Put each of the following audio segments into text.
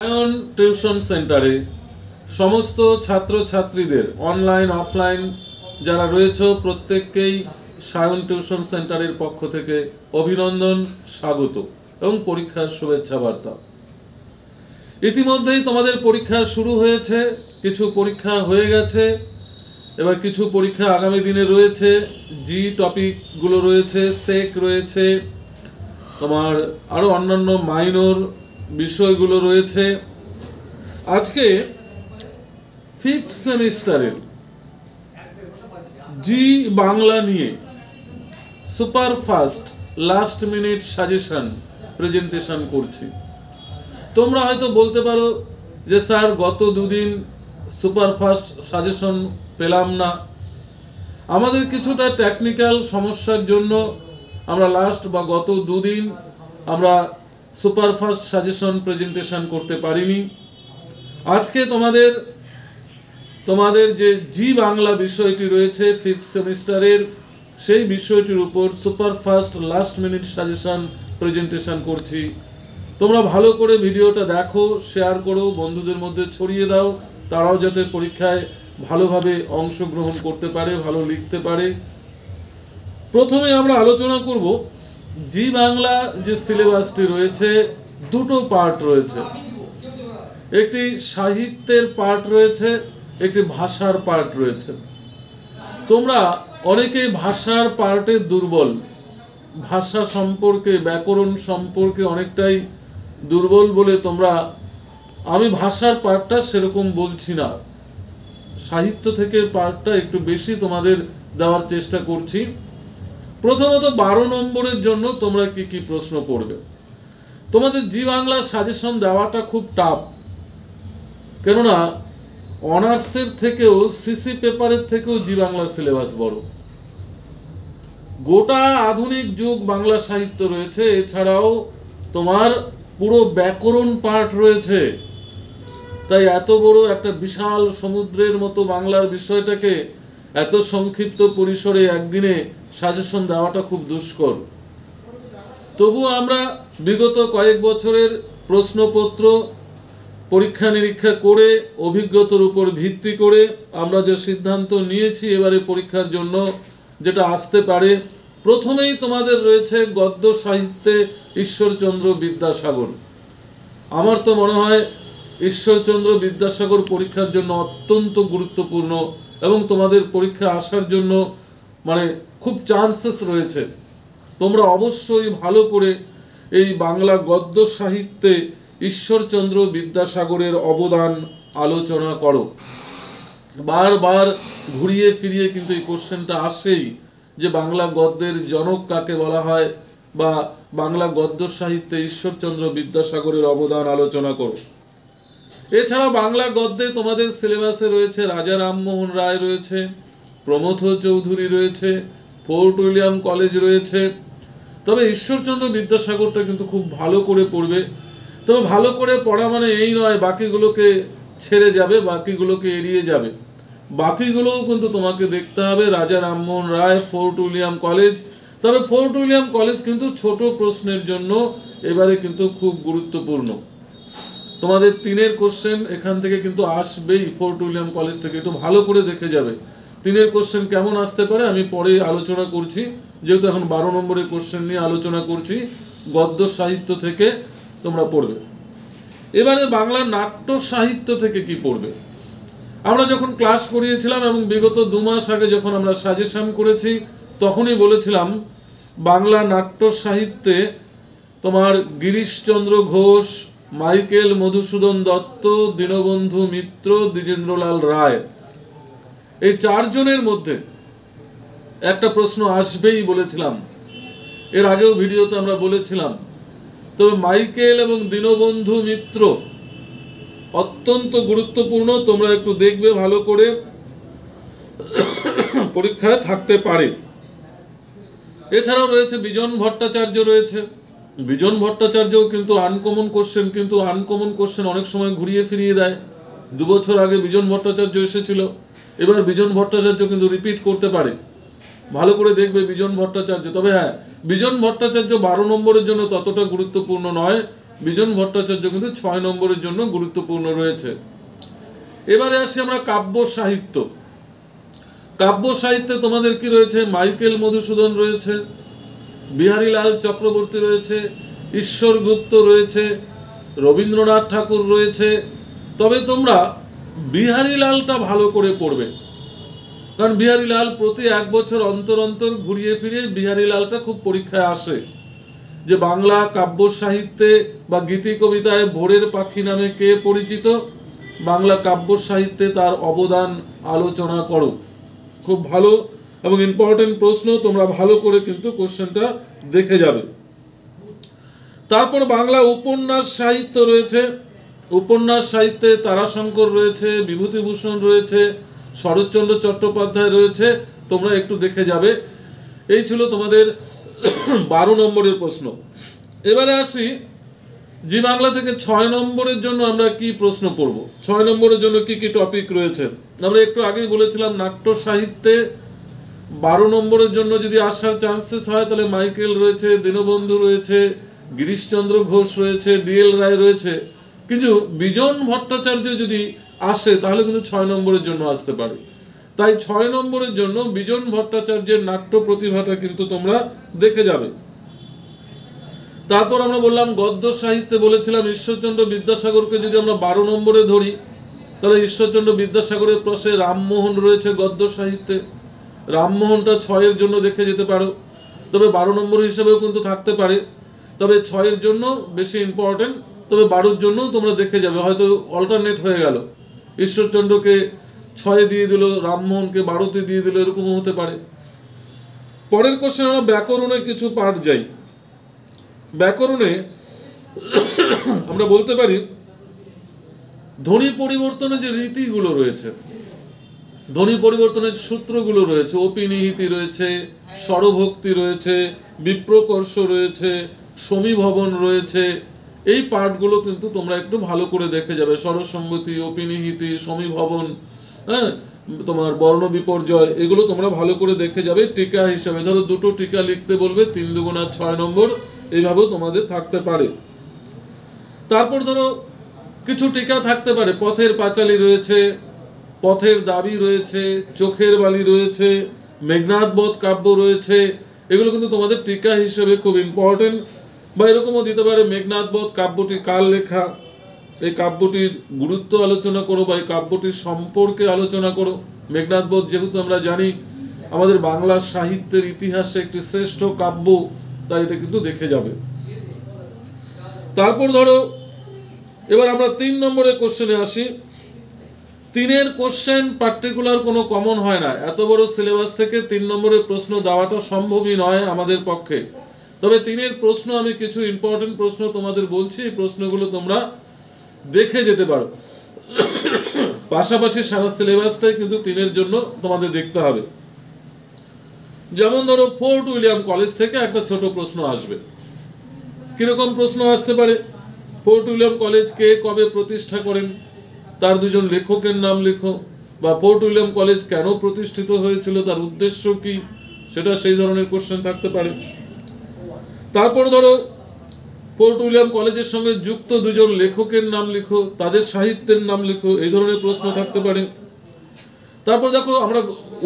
Sayan tuition সেন্টারে সমস্ত ছাত্রছাত্রীদের অনলাইন অফলাইন যারা রয়েছে প্রত্যেককেই সায়ন টিউশন সেন্টারের পক্ষ থেকে অভিনন্দন, স্বাগত এবং পরীক্ষার শুভেচ্ছা বার্তা। ইতিমধ্যেই তোমাদের পরীক্ষা শুরু হয়েছে, কিছু পরীক্ষা হয়ে গেছে, এবার কিছু পরীক্ষা আগামী দিনে রয়েছে। জি টপিকগুলো রয়েছে, সেক রয়েছে, তোমার আরও অন্যান্য মাইনর বিষয়গুলো রয়েছে। আজকে ফিফথ সেমিস্টারের জি বাংলা নিয়ে superfast last minute suggestion presentation করছি। তোমরা হয়তো বলতে পারো যে স্যার গত দুদিন সুপারফাস্ট সাজেশন পেলাম না। আমাদের কিছুটা টেকনিক্যাল সমস্যার জন্য আমরা লাস্ট বা গত দুদিন আমরা সুপারফাস্ট সাজেশন প্রেজেন্টেশন করতে পারিনি। আজকে তোমাদের যে জি বাংলা বিষয়টি রয়েছে ফিফথ সেমিস্টারের, সেই বিষয়টির উপর superfast last minute suggestion presentation করছি। তোমরা ভালো করে ভিডিওটা দেখো, শেয়ার করো, বন্ধুদের মধ্যে ছড়িয়ে দাও, তারাও যাতে পরীক্ষায় ভালোভাবে অংশগ্রহণ করতে পারে, ভালো লিখতে পারে। প্রথমে আমরা আলোচনা করব জি বাংলা যে সিলেবাসটি রয়েছে, দুটো পার্ট রয়েছে। একটি সাহিত্যের পার্ট রয়েছে, একটি ভাষার পার্ট রয়েছে। তোমরা অনেকেই ভাষার পার্টে দুর্বল, ভাষা সম্পর্কে ব্যাকরণ সম্পর্কে অনেকটাই দুর্বল বলে তোমরা, আমি ভাষার পার্টটা সেরকম বলছি না, সাহিত্য থেকে পার্টটা একটু বেশি তোমাদের দেওয়ার চেষ্টা করছি। প্রথমত 12 নম্বরের জন্য তোমরা কি কি প্রশ্ন পড়বে। তোমাদের জি বাংলা সাজেশন দেওয়াটা খুব টাফ, কেননা অনার্সের থেকেও সিসি পেপারের থেকেও জি বাংলার সিলেবাস বড়। গোটা আধুনিক যুগ বাংলা সাহিত্য রয়েছে, এছাড়াও তোমার পুরো ব্যাকরণ পার্ট রয়েছে। তাই এত বড় একটা বিশাল সমুদ্রের মতো বাংলার বিষয়টাকে এত সংক্ষিপ্ত পরিসরে একদিনে সাজেশন দেওয়াটা খুব দুষ্কর। তবুও আমরা বিগত কয়েক বছরের প্রশ্নপত্র পরীক্ষা নিরীক্ষা করে অভিজ্ঞতার উপর ভিত্তি করে আমরা যে সিদ্ধান্ত নিয়েছি এবারে পরীক্ষার জন্য যেটা আসতে পারে, প্রথমেই তোমাদের রয়েছে গদ্য সাহিত্যে ঈশ্বরচন্দ্র বিদ্যাসাগর। আমার তো মনে হয় ঈশ্বরচন্দ্র বিদ্যাসাগর পরীক্ষার জন্য অত্যন্ত গুরুত্বপূর্ণ এবং তোমাদের পরীক্ষা আসার জন্য খুব চান্সেস রয়েছে। তোমরা অবশ্যই ভালো করে এই বাংলা গদ্য সাহিত্যে ঈশ্বরচন্দ্র বিদ্যাসাগরের অবদান আলোচনা করো। বারবার ঘুরিয়ে ফিরিয়ে কিন্তু এই কোশ্চেনটা আসেই যে বাংলা গদ্যের জনক কাকে বলা হয়, বা বাংলা গদ্য সাহিত্যে ঈশ্বরচন্দ্র বিদ্যাসাগরের অবদান আলোচনা করো। এছাড়া বাংলা গদ্যে তোমাদের সিলেবাসে রয়েছে রাজা রামমোহন রায় রয়েছে, প্রমথ চৌধুরী রয়েছে, ফোর্ট উইলিয়াম কলেজ রয়েছে। তবে ঈশ্বরচন্দ্র বিদ্যাসাগরটা কিন্তু খুব ভালো করে পড়বে। তবে ভালো করে পড়া মানে এই নয় বাকিগুলোকে ছেড়ে যাবে, বাকিগুলোকে এড়িয়ে যাবে। বাকিগুলোও কিন্তু তোমাকে দেখতে হবে, রাজা Rammohan Roy, fort William college. তবে ফোর্ট উইলিয়াম কলেজ কিন্তু ছোট প্রশ্নের জন্য এবারে কিন্তু খুব গুরুত্বপূর্ণ। তোমাদের 3-এর কোশ্চেন এখান থেকে কিন্তু আসবেই, ফোর্ট উইলিয়াম কলেজ থেকে, একটু ভালো করে দেখে যাবে। 3-এর কোশ্চেন কেমন আসতে পারে আমি পরে আলোচনা করছি, যেহেতু এখন 12 নম্বরের কোশ্চেন নিয়ে আলোচনা করছি। গদ্য সাহিত্য থেকে তোমরা পড়বে। এবারে বাংলা নাট্য সাহিত্য থেকে কি পড়বে। আমরা যখন ক্লাস করিয়েছিলাম এবং বিগত 2 মাস আগে যখন আমরা সাজেশন করেছি, তখনই বলেছিলাম বাংলা নাট্য সাহিত্যে তোমার গিরিশচন্দ্র ঘোষ, মাইকেল মধুসূদন দত্ত, দীনবন্ধু মিত্র, দ্বিজেন্দ্রলাল রায়, এই 4 জনের মধ্যে একটা প্রশ্ন আসবেই বলেছিলাম। এর আগেও ভিডিওতে আমরা বলেছিলাম। তবে মাইকেল এবং দীনবন্ধু মিত্র অত্যন্ত গুরুত্বপূর্ণ, তোমরা একটু দেখবে ভালো করে, পরীক্ষায় থাকতে পারে। এছাড়াও রয়েছে বিজন ভট্টাচার্য রয়েছে। বিজন ভট্টাচার্যও কিন্তু আনকমন কোশ্চেন, কিন্তু আনকমন কোশ্চেন অনেক সময় ঘুরিয়ে ফিরিয়ে দেয়। 2 বছর আগে বিজন ভট্টাচার্য এসেছিল, এবার বিজন ভট্টাচার্য কিন্তু রিপিট করতে পারে। ভালো করে দেখবে বিজন ভট্টাচার্য। তবে হ্যাঁ, বিজন ভট্টাচার্য 12 নম্বরের জন্য ততটা গুরুত্বপূর্ণ নয়, বিজন ভট্টাচার্য কিন্তু 6 নম্বরের জন্য গুরুত্বপূর্ণ রয়েছে। এবারে আসি আমরা কাব্য সাহিত্য। কাব্য সাহিত্যে তোমাদের কি রয়েছে? মাইকেল মধুসূদন রয়েছে, বিহারীলাল চক্রবর্তী রয়েছে, ঈশ্বর গুপ্ত রয়েছে, রবীন্দ্রনাথ ঠাকুর রয়েছে। তবে তোমরা বিহারীলালটা ভালো করে পড়বে, কারণ বিহারীলাল প্রতি 1 বছর অন্তর অন্তর ঘুরিয়ে ফিরিয়ে বিহারীলালটা খুব পরীক্ষায় আসে, যে বাংলা কাব্য সাহিত্যে বা গীতি কবিতায় ভোরের পাখি নামে কে পরিচিত, বাংলা কাব্য সাহিত্যে তার অবদান আলোচনা করো। খুব ভালো এবং ইম্পর্টেন্ট প্রশ্ন, তোমরা ভালো করে কিন্তু কোশ্চেনটা দেখে যাবে। তারপর বাংলা উপন্যাস সাহিত্য রয়েছে। উপন্যাস সাহিত্যে তারাশঙ্কর রয়েছে, বিভূতিভূষণ রয়েছে, শরৎচন্দ্র চট্টোপাধ্যায় রয়েছে, তোমরা একটু দেখে যাবে। এই ছিল তোমাদের 12 নম্বরের প্রশ্ন। এবারে আসি জি বাংলা থেকে 6 নম্বরের জন্য আমরা কি প্রশ্ন পড়ব। 6 নম্বরের জন্য কি কি টপিক রয়েছে আমরা একটু আগেই বলেছিলাম। নাট্য সাহিত্যে 12 নম্বরের জন্য যদি আসার চান্সেস হয় তাহলে মাইকেল রয়েছে, দীনবন্ধু রয়েছে, গিরিশচন্দ্র ঘোষ রয়েছে, ডিএল রায় রয়েছে। কিন্তু বিজন ভট্টাচার্য যদি আসে তাহলে কিন্তু 6 নম্বরের জন্য আসতে পারে। তাই 6 নম্বরের জন্য বিজন ভট্টাচার্যের নাট্য প্রতিভাটা কিন্তু তোমরা দেখে যাবে। তারপর আমরা বললাম গদ্য সাহিত্যে বলেছিলাম ঈশ্বরচন্দ্র বিদ্যাসাগরকে যদি আমরা 12 নম্বরে ধরি তাহলে ঈশ্বরচন্দ্র বিদ্যাসাগরের পাশে রামমোহন রয়েছে গদ্য সাহিত্যে। রামমোহনটা 6 এর জন্য দেখে যেতে পারো, তবে 12 নম্বর হিসেবেও কিন্তু থাকতে পারে, তবে 6 এর জন্য বেশি ইম্পর্টেন্ট, তবে 12 জন্যও তোমরা দেখে যাবে। হয়তো অল্টারনেট হয়ে গেল, ঈশ্বরচন্দ্রকে 6 দিয়ে দিল, রামমোহনকে 12তে দিয়ে দিল, এরকমও হতে পারে। পরের কোশ্চেন আমরা ব্যাকরণে কিছু পাঠ যাই। ব্যাকরণে আমরা বলতে পারি ধ্বনি পরিবর্তনের যে রীতিগুলো রয়েছে, ধ্বনি পরিবর্তনের সূত্রগুলো রয়েছে, অপিনিহিতি রয়েছে, স্বরভক্তি রয়েছে, বিপ্রকর্ষ রয়েছে, সমীভবন রয়েছে, এই পাঠগুলো কিন্তু তোমরা একটু ভালো করে দেখে যাবে। স্বরসঙ্গতি, অপিনিহিতি, সমীভবন, হ্যাঁ, তোমার বর্ণ বিপর্যয়, এগুলো তোমরা ভালো করে দেখে যাবে। টিকা হিসাবে ধরো 2টো টিকা লিখতে বলবে, 3 দুগুণা 6 নম্বর, এইভাবেও তোমাদের থাকতে পারে। তারপর ধরো কিছু টিকা থাকতে পারে, পথের পাঁচালী রয়েছে, পথের দাবি রয়েছে, চোখের বালি রয়েছে, মেঘনাদ বধ কাব্য রয়েছে, এগুলো কিন্তু তোমাদের টিকা হিসেবে খুব ইম্পর্টেন্ট। বা এরকমও দিতে পারে মেঘনাদ বধ কাব্যটি কার লেখা, এই কাব্যটির গুরুত্ব আলোচনা করো বা এই কাব্যটির সম্পর্কে আলোচনা করো। মেঘনাদ বধ যেহেতু আমরা জানি আমাদের বাংলা সাহিত্যের ইতিহাসে একটি শ্রেষ্ঠ কাব্য, তাই এটা কিন্তু দেখে যাবে। তারপর ধরো এবার আমরা 3 নম্বরের কোশ্চেনে আসি। 3-এর কোশ্চেন পার্টিকুলার কোনো কমন হয় না, এত বড় সিলেবাস থেকে 3 নম্বরের প্রশ্ন দেওয়াটা সম্ভবই নয় আমাদের পক্ষে। তবে 3-এর প্রশ্ন আমি কিছু ইম্পর্টেন্ট প্রশ্ন তোমাদের বলছি, এই প্রশ্নগুলো তোমরা দেখে যেতে পারো। পাশাপাশি সারা সিলেবাসটাই কিন্তু 3-এর জন্য তোমাদের দেখতে হবে। যেমন ধরো ফোর্ট উইলিয়াম কলেজ থেকে একটা ছোট প্রশ্ন আসবে। কিরকম প্রশ্ন আসতে পারে? ফোর্ট উইলিয়াম কলেজ কে কবে প্রতিষ্ঠা করেন, তার 2জন লেখকের নাম লেখো, বা ফোর্ট উইলিয়াম কলেজ কেন প্রতিষ্ঠিত হয়েছিল, তার উদ্দেশ্য কি, সেটা সেই ধরনের কোশ্চেন থাকতে পারে। তারপর ধরো ফোর্ট উইলিয়াম কলেজের সঙ্গে যুক্ত 2জন লেখকের নাম লিখো, তাদের সাহিত্যের নাম লিখো, এই ধরনের প্রশ্ন থাকতে পারে। তারপর দেখো আমরা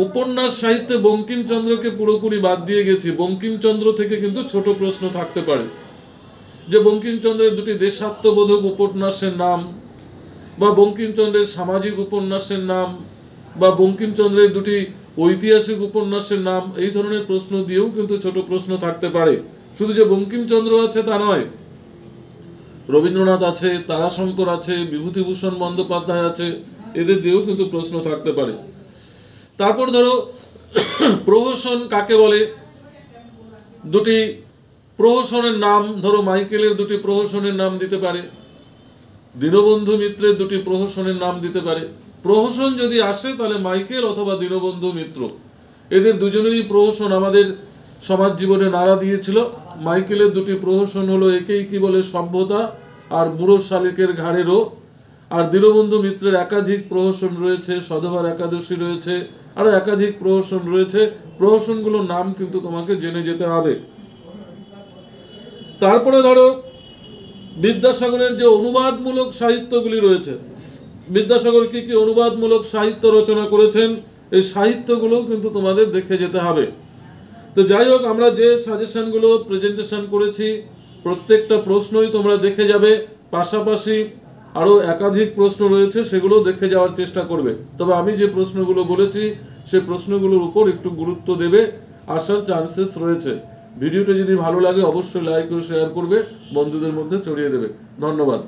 উপন্যাস সাহিত্যে বঙ্কিমচন্দ্রকে পুরোপুরি বাদ দিয়ে গেছি, বঙ্কিমচন্দ্র থেকে কিন্তু ছোট প্রশ্ন থাকতে পারে, যে বঙ্কিমচন্দ্রের 2টি দেশাত্মবোধক উপন্যাসের নাম, বা বঙ্কিমচন্দ্রের সামাজিক উপন্যাসের নাম, বা বঙ্কিমচন্দ্রের 2টি ঐতিহাসিক উপন্যাসের নাম, এই ধরনের প্রশ্ন দিয়েও কিন্তু ছোট প্রশ্ন থাকতে পারে। শুধু যে বঙ্কিমচন্দ্র আছে তা নয়, রবীন্দ্রনাথ আছে, তারাশঙ্কর আছে, বিভূতিভূষণ বন্দ্যোপাধ্যায় আছে, এদের দিয়েও কিন্তু প্রশ্ন থাকতে পারে। তারপর ধরো প্রহসন কাকে বলে, 2টি প্রহসনের নাম, ধরো মাইকেলের 2টি প্রহসনের নাম দিতে পারে, দীনবন্ধু মিত্রের 2টি প্রহসনের নাম দিতে পারে। প্রহসন যদি আসে তাহলে মাইকেল অথবা দীনবন্ধু মিত্র, এদের 2জনেরই প্রহসন আমাদের সমাজ জীবনে নাড়া দিয়েছিল। মাইকেলের 2টি প্রহসন হলো একেই কি বলে সভ্যতা আর বুড়ো শালিকের ঘাড়েরও, আর দীনবন্ধু মিত্রের একাধিক প্রহসন রয়েছে, সধবার একাদশী রয়েছে, আরো একাধিক প্রহসন রয়েছে। প্রহসনগুলোর নাম কিন্তু তোমাকে জেনে যেতে হবে। তারপরে ধরো বিদ্যাসাগরের যে অনুবাদমূলক সাহিত্যগুলি রয়েছে, বিদ্যাসাগর কি কি অনুবাদমূলক সাহিত্য রচনা করেছেন, এই সাহিত্যগুলো কিন্তু তোমাদের দেখে যেতে হবে। তো যাই হোক, আমরা যে সাজেশনগুলো প্রেজেন্টেশন করেছি প্রত্যেকটা প্রশ্নই তোমরা দেখে যাবে, পাশাপাশি আরও একাধিক প্রশ্ন রয়েছে সেগুলো দেখে যাওয়ার চেষ্টা করবে। তবে আমি যে প্রশ্নগুলো বলেছি সেই প্রশ্নগুলোর উপর একটু গুরুত্ব দেবে, আসার চান্সেস রয়েছে। ভিডিওটা যদি ভালো লাগে অবশ্যই লাইক ও শেয়ার করবে, বন্ধুদের মধ্যে ছড়িয়ে দেবে। ধন্যবাদ।